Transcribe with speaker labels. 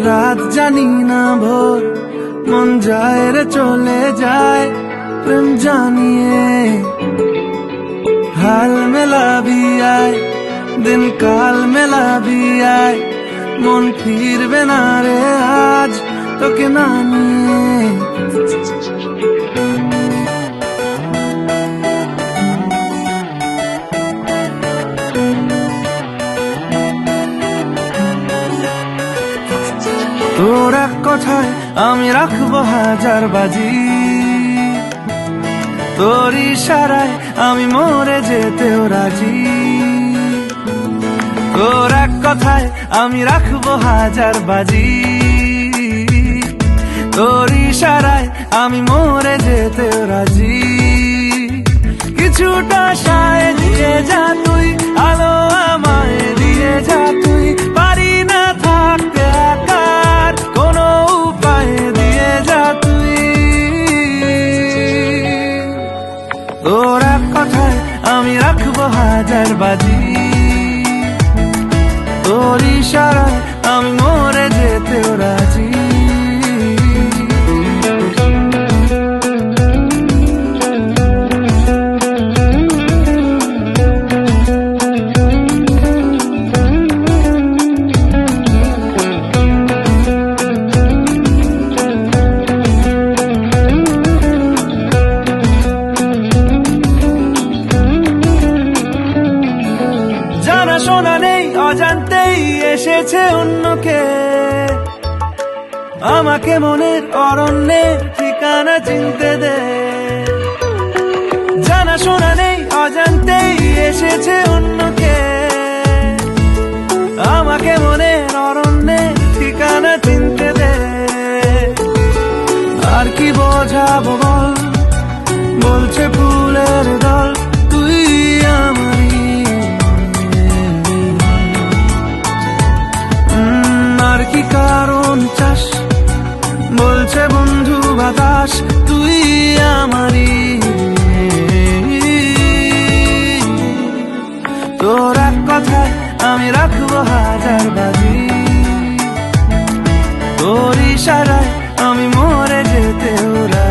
Speaker 1: রাত জানি না ভোর, মন যায় রে চলে যায় প্রেম জানিয়ে। হাল মেলাবি আয়, দিন কাল মেলাবি আয়, মন ফিরবে না রে আজ তোকে না নিয়ে। তোর এক কথায় আমি রাখবো হাজার বাজি, তোর ইশারায় আমি মরে যেতেও রাজি। তোর এক কথায় আমি রাখবো হাজার বাজি, তোর ইশারায় আমি মরে যেতেও রাজি। কিছুটা সায় দিয়ে যা তুই, আলো আমায় দিয়ে যা তুই, পারি না থাকতে একার কোনো উপায় দিয়ে যা তুই। তোর এক কথায় আমি রাখবো হাজার বাজি, তোর ইশারায় আমি মরে যেতেও রাজি। শোনা নেই অজান্তেই এসেছে অন্যকে, আমাকে মনের অরণ্যের ঠিকানা চিনতে দে। জানা শোনা নেই অজান্তেই এসেছে অন্যকে, আমাকে মনের অরণ্যের ঠিকানা চিনতে দে। আর কি বোঝাবো বল, বলছে ফুলের দল তুই আমারই। আর কি কারণ চাস, বলছে বন্ধু বাতাস তুই আমারই। তোর এক কথায় আমি রাখবো হাজার বাজি, তোর ইশারায় আমি মরে যেতেও রাজি।